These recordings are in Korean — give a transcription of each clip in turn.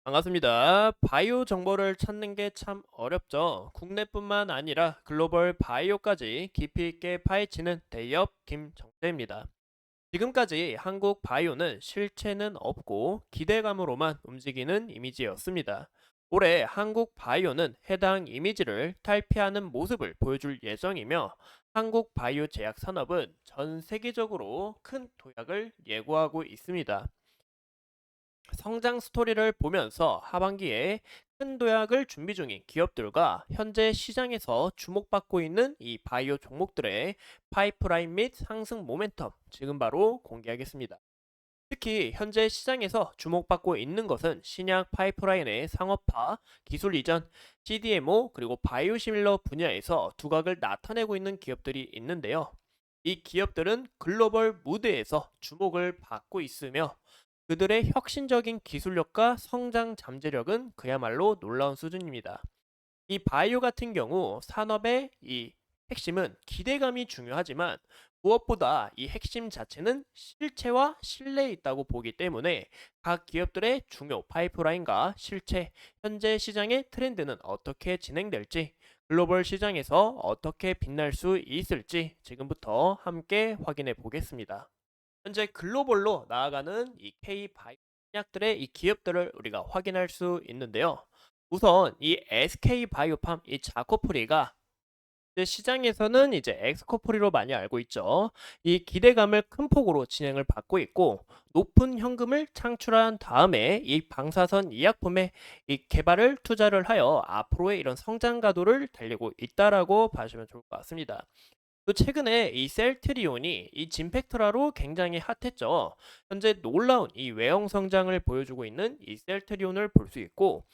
반갑습니다. 바이오 정보를 찾는 게 참 어렵죠. 국내뿐만 아니라 글로벌 바이오까지 깊이 있게 파헤치는 대기업 김정재입니다. 지금까지 한국 바이오는 실체는 없고 기대감으로만 움직이는 이미지였습니다. 올해 한국 바이오는 해당 이미지를 탈피하는 모습을 보여줄 예정이며 한국 바이오 제약 산업은 전 세계적으로 큰 도약을 예고하고 있습니다. 성장 스토리를 보면서 하반기에 큰 도약을 준비 중인 기업들과 현재 시장에서 주목받고 있는 이 바이오 종목들의 파이프라인 및 상승 모멘텀 지금 바로 공개하겠습니다. 특히 현재 시장에서 주목받고 있는 것은 신약 파이프라인의 상업화, 기술 이전, CDMO 그리고 바이오시밀러 분야에서 두각을 나타내고 있는 기업들이 있는데요. 이 기업들은 글로벌 무대에서 주목을 받고 있으며 그들의 혁신적인 기술력과 성장 잠재력은 그야말로 놀라운 수준입니다. 이 바이오 같은 경우 산업의 이 핵심은 기대감이 중요하지만 무엇보다 이 핵심 자체는 실체와 신뢰에 있다고 보기 때문에 각 기업들의 중요 파이프라인과 실체, 현재 시장의 트렌드는 어떻게 진행될지, 글로벌 시장에서 어떻게 빛날 수 있을지 지금부터 함께 확인해 보겠습니다. 현재 글로벌로 나아가는 이 K 바이오 약들의 이 기업들을 우리가 확인할 수 있는데요. 우선 이 SK 바이오팜 이 자코프리가 이제 시장에서는 이제 엑스코프리로 많이 알고 있죠. 이 기대감을 큰 폭으로 진행을 받고 있고 높은 현금을 창출한 다음에 이 방사선医薬품의 이 개발을 투자를 하여 앞으로의 이런 성장 가도를 달리고 있다라고 봐주면 좋을 것 같습니다. 또 최근에 이 셀트리온이 이 진팩트라로 굉장히 핫했죠. 현재 놀라운 이 외형 성장을 보여주고 있는 이 셀트리온을 볼 수 있고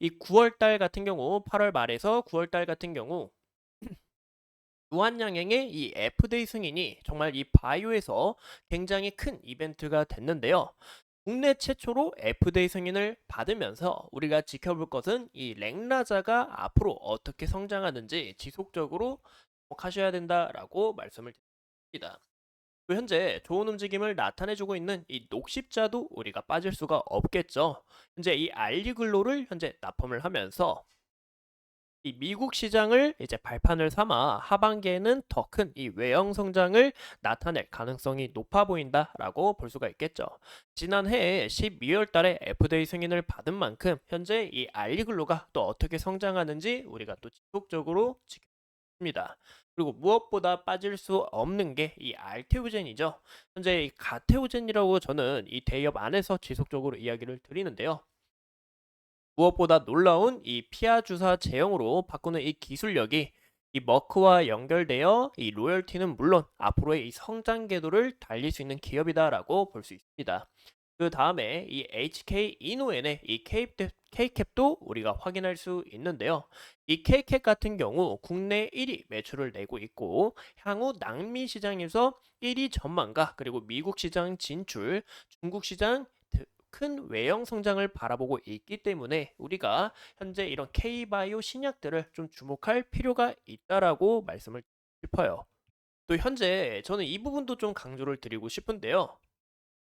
이 9월 달 같은 경우 8월 말에서 9월 달 같은 경우 무한양행의 이 FDA 승인이 정말 이 바이오에서 굉장히 큰 이벤트가 됐는데요. 국내 최초로 FDA 승인을 받으면서 우리가 지켜볼 것은 이 렉라자가 앞으로 어떻게 성장하는지 지속적으로 주목하셔야 된다라고 말씀을 드립니다. 또 현재 좋은 움직임을 나타내주고 있는 이 녹십자도 우리가 빠질 수가 없겠죠. 현재 이 알리글로를 현재 납품을 하면서 이 미국 시장을 이제 발판을 삼아 하반기에는 더 큰 이 외형 성장을 나타낼 가능성이 높아 보인다라고 볼 수가 있겠죠. 지난해 12월 달에 FDA 승인을 받은 만큼 현재 이 알리글로가 또 어떻게 성장하는지 우리가 또 지속적으로 지켜봅니다. 그리고 무엇보다 빠질 수 없는 게 이 알테오젠이죠. 현재 이 가테오젠이라고 저는 이 대기업 안에서 지속적으로 이야기를 드리는데요. 무엇보다 놀라운 이 피하 주사 제형으로 바꾸는 이 기술력이 이 머크와 연결되어 이 로열티는 물론 앞으로의 이 성장 궤도를 달릴 수 있는 기업이다라고 볼 수 있습니다. 그 다음에 이 HK 이노엔의 이 K캡도 우리가 확인할 수 있는데요. 이 K캡 같은 경우 국내 1위 매출을 내고 있고 향후 남미 시장에서 1위 전망과 그리고 미국 시장 진출, 중국 시장 큰 외형 성장을 바라보고 있기 때문에 우리가 현재 이런 K바이오 신약들을 좀 주목할 필요가 있다라고 말씀을 싶어요. 또 현재 저는 이 부분도 좀 강조를 드리고 싶은데요.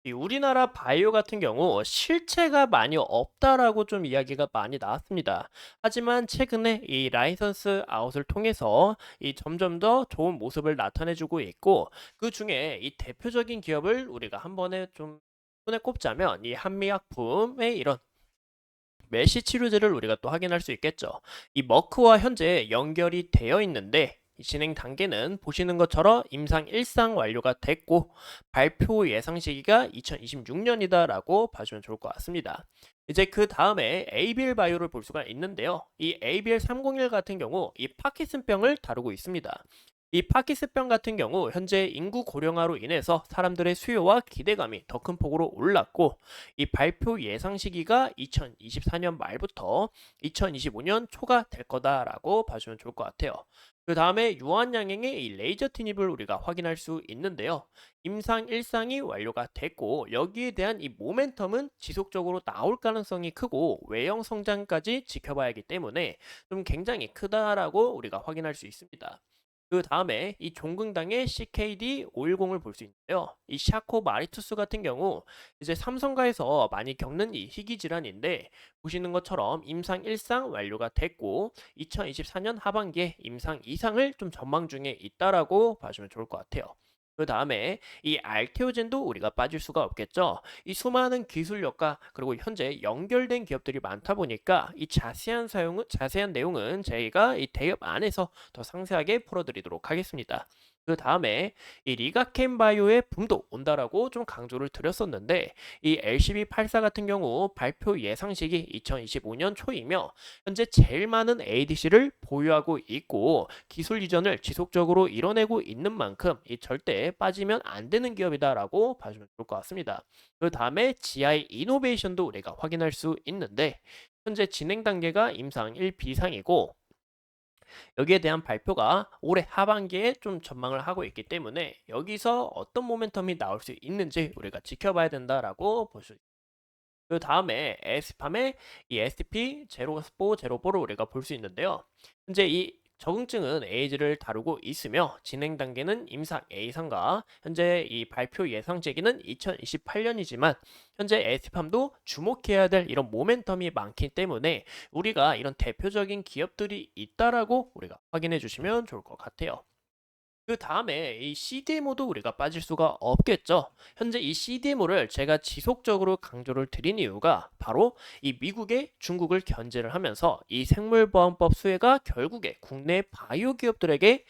이 우리나라 바이오 같은 경우 실체가 많이 없다라고 좀 이야기가 많이 나왔습니다. 하지만 최근에 이 라이선스 아웃을 통해서 이 점점 더 좋은 모습을 나타내주고 있고 그 중에 이 대표적인 기업을 우리가 한 번에 좀 손에 꼽자면 이 한미약품의 이런 메시 치료제를 우리가 또 확인할 수 있겠죠. 이 머크와 현재 연결이 되어 있는데 이 진행 단계는 보시는 것처럼 임상 1상 완료가 됐고 발표 예상 시기가 2026년이다라고 봐주면 좋을 것 같습니다. 이제 그 다음에 ABL 바이오를 볼 수가 있는데요. 이 ABL 301 같은 경우 이 파킨슨병을 다루고 있습니다. 이 파킨슨병 같은 경우 현재 인구 고령화로 인해서 사람들의 수요와 기대감이 더 큰 폭으로 올랐고 이 발표 예상 시기가 2024년 말부터 2025년 초가 될 거다라고 봐주면 좋을 것 같아요. 그 다음에 유한양행의 이 레이저 티닙을 우리가 확인할 수 있는데요. 임상 1상이 완료가 됐고 여기에 대한 이 모멘텀은 지속적으로 나올 가능성이 크고 외형 성장까지 지켜봐야 하기 때문에 좀 굉장히 크다라고 우리가 확인할 수 있습니다. 그 다음에 이 종근당의 CKD510을 볼 수 있는데요. 이 샤코 마리투스 같은 경우 이제 삼성가에서 많이 겪는 이 희귀 질환인데 보시는 것처럼 임상 1상 완료가 됐고 2024년 하반기에 임상 2상을 좀 전망 중에 있다라고 봐주면 좋을 것 같아요. 그 다음에 이 알테오젠도 우리가 빠질 수가 없겠죠. 이 수많은 기술력과 그리고 현재 연결된 기업들이 많다 보니까 이 자세한 내용은 저희가 이 대업 안에서 더 상세하게 풀어드리도록 하겠습니다. 그 다음에 이 리가켄 바이오의 붐도 온다라고 좀 강조를 드렸었는데 이 LCB84 같은 경우 발표 예상시기 2025년 초이며 현재 제일 많은 ADC를 보유하고 있고 기술 이전을 지속적으로 이뤄내고 있는 만큼 이 절대 빠지면 안 되는 기업이다라고 봐주면 좋을 것 같습니다. 그 다음에 GI 이노베이션도 우리가 확인할 수 있는데 현재 진행 단계가 임상 1비상이고 여기에 대한 발표가 올해 하반기에 좀 전망을 하고 있기 때문에 여기서 어떤 모멘텀이 나올 수 있는지 우리가 지켜봐야 된다라고 볼 수 있습니다. 그 다음에 에스팜의 이 SP0404를 우리가 볼 수 있는데요. 현재 이 적응증은 에이즈를 다루고 있으며 진행 단계는 임상 A상과 현재 이 발표 예상 시기는 2028년이지만 현재 에스팜도 주목해야 될 이런 모멘텀이 많기 때문에 우리가 이런 대표적인 기업들이 있다라고 우리가 확인해 주시면 좋을 것 같아요. 그 다음에 이 CDMO도 우리가 빠질 수가 없겠죠. 현재 이 CDMO를 제가 지속적으로 강조를 드린 이유가 바로 이 미국의 중국을 견제를 하면서 이 생물보안법 수혜가 결국에 국내 바이오 기업들에게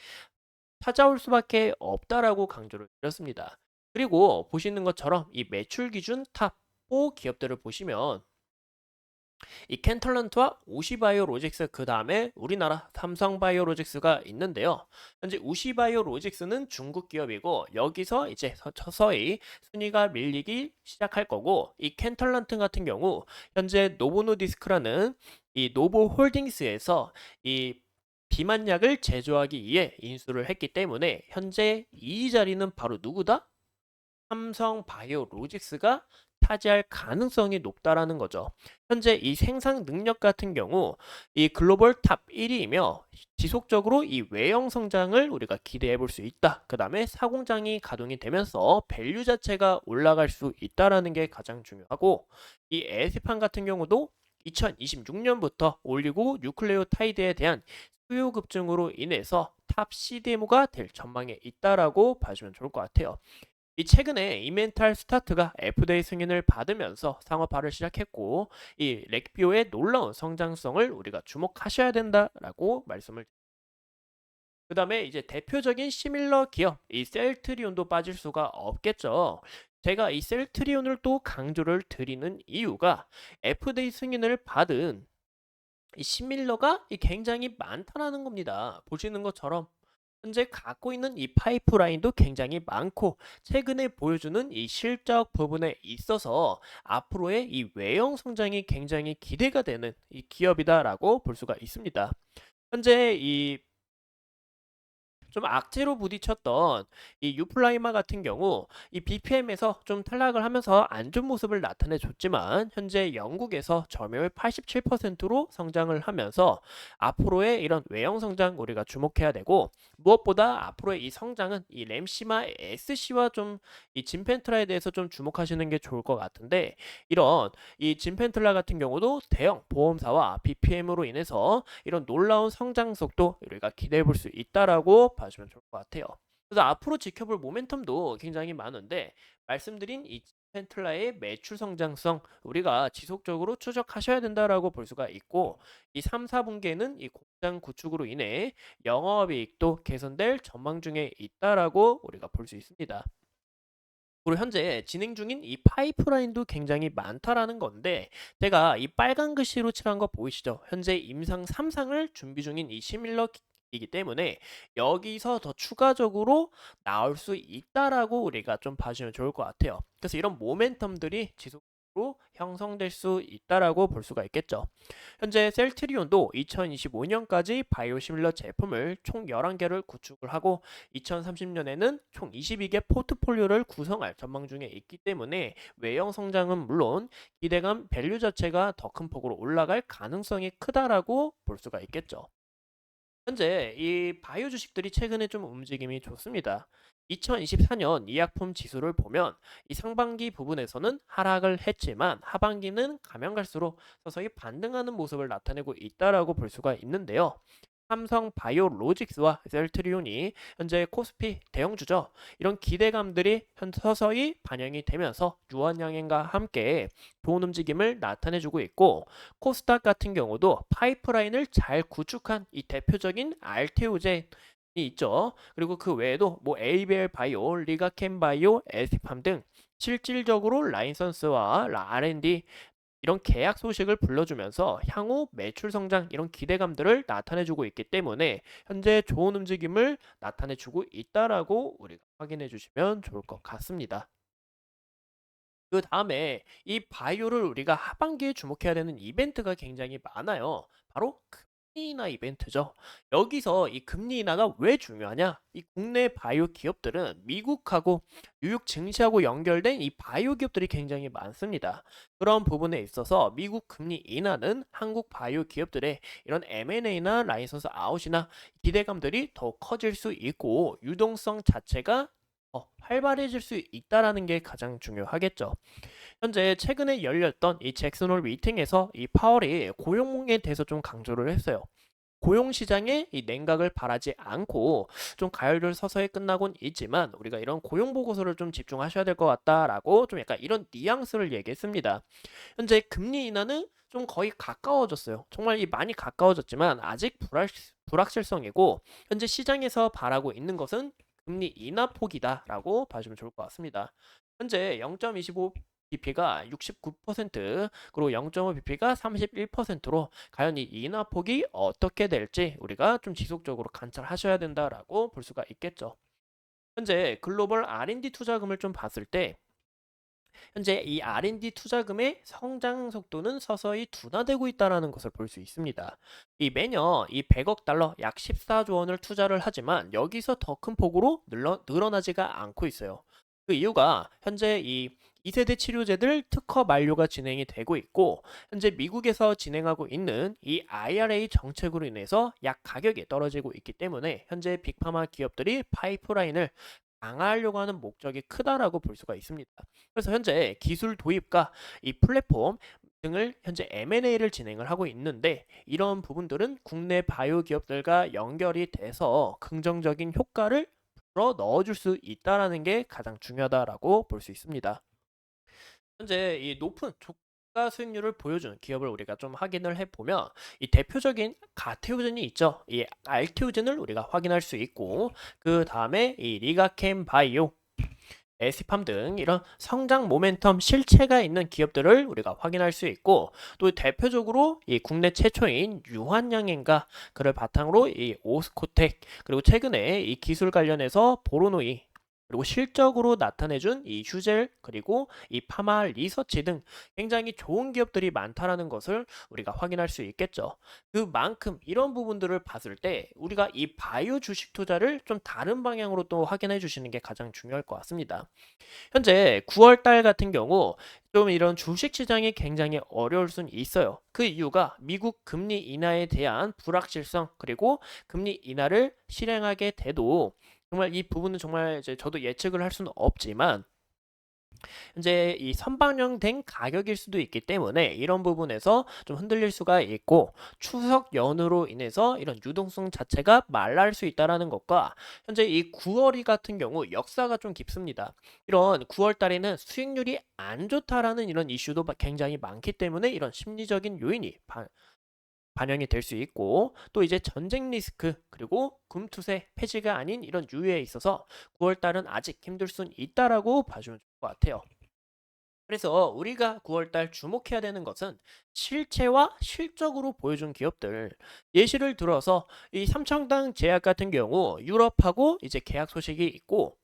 찾아올 수밖에 없다라고 강조를 드렸습니다. 그리고 보시는 것처럼 이 매출 기준 탑 4 기업들을 보시면 이 켄털런트와 우시바이오로직스 그 다음에 우리나라 삼성바이오로직스가 있는데요. 현재 우시바이오로직스는 중국 기업이고 여기서 이제 서서히 순위가 밀리기 시작할 거고 이 켄털런트 같은 경우 현재 노보노디스크라는 이 노보홀딩스에서 이 비만약을 제조하기 위해 인수를 했기 때문에 현재 이 자리는 바로 누구다? 삼성 바이오로직스가 차지할 가능성이 높다라는 거죠. 현재 이 생산 능력 같은 경우 이 글로벌 탑 1위이며 지속적으로 이 외형 성장을 우리가 기대해 볼 수 있다. 그 다음에 사공장이 가동이 되면서 밸류 자체가 올라갈 수 있다라는 게 가장 중요하고 이 에스판 같은 경우도 2026년부터 올리고 뉴클레오타이드에 대한 수요 급증으로 인해서 탑 CDMO가 될 전망에 있다라고 봐주면 좋을 것 같아요. 이 최근에 이멘탈 스타트가 FDA 승인을 받으면서 상업화를 시작했고 이 렉비오의 놀라운 성장성을 우리가 주목하셔야 된다라고 말씀을 그 다음에 이제 대표적인 시밀러 기업 이 셀트리온도 빠질 수가 없겠죠. 제가 이 셀트리온을 또 강조를 드리는 이유가 FDA 승인을 받은 이 시밀러가 굉장히 많다라는 겁니다. 보시는 것처럼 현재 갖고 있는 이 파이프라인도 굉장히 많고 최근에 보여주는 이 실적 부분에 있어서 앞으로의 이 외형 성장이 굉장히 기대가 되는 이 기업이다라고 볼 수가 있습니다. 현재 이 좀 악재로 부딪혔던 이 유플라이마 같은 경우 이 BPM에서 좀 탈락을 하면서 안 좋은 모습을 나타내 줬지만 현재 영국에서 점유율 87%로 성장을 하면서 앞으로의 이런 외형 성장 우리가 주목해야 되고 무엇보다 앞으로의 이 성장은 이 램시마 SC와 좀 이 진펜트라에 대해서 좀 주목하시는 게 좋을 것 같은데 이런 이 진펜틀라 같은 경우도 대형 보험사와 BPM으로 인해서 이런 놀라운 성장 속도 우리가 기대해 볼 수 있다라고 봐주면 좋을 것 같아요. 그래서 앞으로 지켜볼 모멘텀도 굉장히 많은데 말씀드린 이 펜틀라의 매출 성장성 우리가 지속적으로 추적하셔야 된다라고 볼 수가 있고 이 3, 4분기에는 이 공장 구축으로 인해 영업이익도 개선될 전망 중에 있다라고 우리가 볼 수 있습니다. 그리고 현재 진행 중인 이 파이프라인도 굉장히 많다라는 건데 제가 이 빨간 글씨로 칠한 거 보이시죠? 현재 임상 3상을 준비 중인 이 시밀러이기 때문에 여기서 더 추가적으로 나올 수 있다라고 우리가 좀 봐주면 좋을 것 같아요. 그래서 이런 모멘텀들이 지속적으로 형성될 수 있다라고 볼 수가 있겠죠. 현재 셀트리온도 2025년까지 바이오시밀러 제품을 총 11개를 구축을 하고 2030년에는 총 22개 포트폴리오를 구성할 전망 중에 있기 때문에 외형 성장은 물론 기대감 밸류 자체가 더 큰 폭으로 올라갈 가능성이 크다라고 볼 수가 있겠죠. 현재 이 바이오 주식들이 최근에 좀 움직임이 좋습니다. 2024년医薬품 지수를 보면 이 상반기 부분에서는 하락을 했지만 하반기는 가면 갈수록 서서히 반등하는 모습을 나타내고 있다라고 볼 수가 있는데요. 삼성 바이오로직스와 셀트리온이 현재 코스피 대형주죠. 이런 기대감들이 서서히 반영이 되면서 유한양행과 함께 좋은 움직임을 나타내주고 있고, 코스닥 같은 경우도 파이프라인을 잘 구축한 이 대표적인 알테오젠이 있죠. 그리고 그 외에도 뭐 에이벨 바이오, 리가켄 바이오, 에스팜 등 실질적으로 라이선스와 R&D 이런 계약 소식을 불러주면서 향후 매출 성장 이런 기대감들을 나타내주고 있기 때문에 현재 좋은 움직임을 나타내주고 있다라고 우리가 확인해 주시면 좋을 것 같습니다. 그 다음에 이 바이오를 우리가 하반기에 주목해야 되는 이벤트가 굉장히 많아요. 바로 금리 인하 이벤트죠. 여기서 이 금리 인하가 왜 중요하냐? 이 국내 바이오 기업들은 미국하고 뉴욕 증시하고 연결된 이 바이오 기업들이 굉장히 많습니다. 그런 부분에 있어서 미국 금리 인하는 한국 바이오 기업들의 이런 M&A나 라이선스 아웃이나 기대감들이 더 커질 수 있고 유동성 자체가 활발해질 수 있다라는 게 가장 중요하겠죠. 현재 최근에 열렸던 이 잭슨홀 미팅에서 이 파월이 고용에 대해서 좀 강조를 했어요. 고용 시장에 이 냉각을 바라지 않고 좀 가열을 서서히 끝나곤 있지만 우리가 이런 고용 보고서를 좀 집중하셔야 될 것 같다라고 좀 약간 이런 뉘앙스를 얘기했습니다. 현재 금리 인하는 좀 거의 가까워졌어요. 정말 이 많이 가까워졌지만 아직 불확실성이고 현재 시장에서 바라고 있는 것은 금리 인하 폭이다라고 봐주면 좋을 것 같습니다. 현재 0.25 BP가 69% 그리고 0.5 BP가 31%로 과연 이 인하 폭이 어떻게 될지 우리가 좀 지속적으로 관찰하셔야 된다라고 볼 수가 있겠죠. 현재 글로벌 R&D 투자금을 좀 봤을 때 현재 이 R&D 투자금의 성장 속도는 서서히 둔화되고 있다는 것을 볼 수 있습니다. 이 매년 이 100억 달러 약 14조 원을 투자를 하지만 여기서 더 큰 폭으로 늘어나지가 않고 있어요. 그 이유가 현재 이 2세대 치료제들 특허 만료가 진행이 되고 있고 현재 미국에서 진행하고 있는 이 IRA 정책으로 인해서 약 가격이 떨어지고 있기 때문에 현재 빅파마 기업들이 파이프라인을 강화하려고 하는 목적이 크다라고 볼 수가 있습니다. 그래서 현재 기술 도입과 이 플랫폼 등을 현재 M&A를 진행을 하고 있는데 이런 부분들은 국내 바이오 기업들과 연결이 돼서 긍정적인 효과를 불어 넣어줄 수 있다라는 게 가장 중요하다라고 볼 수 있습니다. 현재 이 높은 주가 수익률을 보여주는 기업을 우리가 좀 확인을 해보면 이 대표적인 가테오젠이 있죠. 이 알테오젠을 우리가 확인할 수 있고 그 다음에 이 리가캠 바이오 에스팜 등 이런 성장 모멘텀 실체가 있는 기업들을 우리가 확인할 수 있고 또 대표적으로 이 국내 최초인 유한양행과 그를 바탕으로 이 오스코텍 그리고 최근에 이 기술 관련해서 보로노이 그리고 실적으로 나타내준 이 휴젤 그리고 이 파마 리서치 등 굉장히 좋은 기업들이 많다라는 것을 우리가 확인할 수 있겠죠. 그만큼 이런 부분들을 봤을 때 우리가 이 바이오 주식 투자를 좀 다른 방향으로 또 확인해 주시는 게 가장 중요할 것 같습니다. 현재 9월 달 같은 경우 좀 이런 주식 시장이 굉장히 어려울 수는 있어요. 그 이유가 미국 금리 인하에 대한 불확실성 그리고 금리 인하를 실행하게 돼도 정말 이 부분은 정말 이제 저도 예측을 할 수는 없지만 현재 이 선반영된 가격일 수도 있기 때문에 이런 부분에서 좀 흔들릴 수가 있고 추석 연휴로 인해서 이런 유동성 자체가 말랄 수 있다라는 것과 현재 이 9월이 같은 경우 역사가 좀 깊습니다. 이런 9월 달에는 수익률이 안 좋다라는 이런 이슈도 굉장히 많기 때문에 이런 심리적인 요인이 반영이 될 수 있고 또 이제 전쟁 리스크 그리고 금투세 폐지가 아닌 이런 유예에 있어서 9월 달은 아직 힘들 수는 있다라고 봐주면 좋을 것 같아요. 그래서 우리가 9월달 주목해야 되는 것은 실체와 실적으로 보여준 기업들. 예시를 들어서 이 삼청당 제약 같은 경우 유럽하고 이제 계약 소식이 있고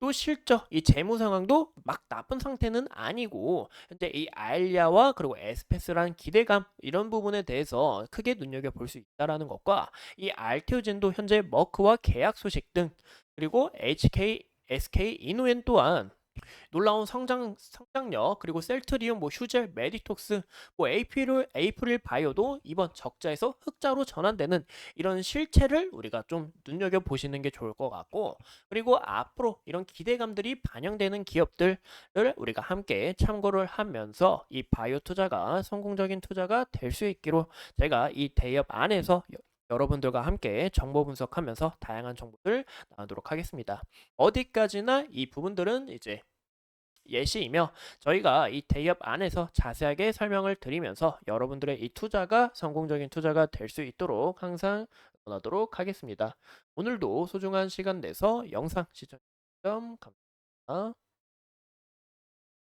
또 실적, 이 재무 상황도 막 나쁜 상태는 아니고 현재 이 아일리아와 그리고 에스페스라는 기대감 이런 부분에 대해서 크게 눈여겨볼 수 있다라는 것과 이 알테오젠도 현재 머크와 계약 소식 등 그리고 HK, SK 이노엔 또한 놀라운 성장력, 그리고 셀트리온, 휴젤, 메디톡스, 에이프릴 바이오도 이번 적자에서 흑자로 전환되는 이런 실체를 우리가 좀 눈여겨 보시는 게 좋을 것 같고, 그리고 앞으로 이런 기대감들이 반영되는 기업들을 우리가 함께 참고를 하면서 이 바이오 투자가 성공적인 투자가 될 수 있기로 제가 이 대기업 안에서 여러분들과 함께 정보 분석하면서 다양한 정보를 나누도록 하겠습니다. 어디까지나 이 부분들은 이제 예시이며, 저희가 이 대기업 안에서 자세하게 설명을 드리면서 여러분들의 이 투자가 성공적인 투자가 될 수 있도록 항상 응원하도록 하겠습니다. 오늘도 소중한 시간 내서 영상 시청 감사합니다.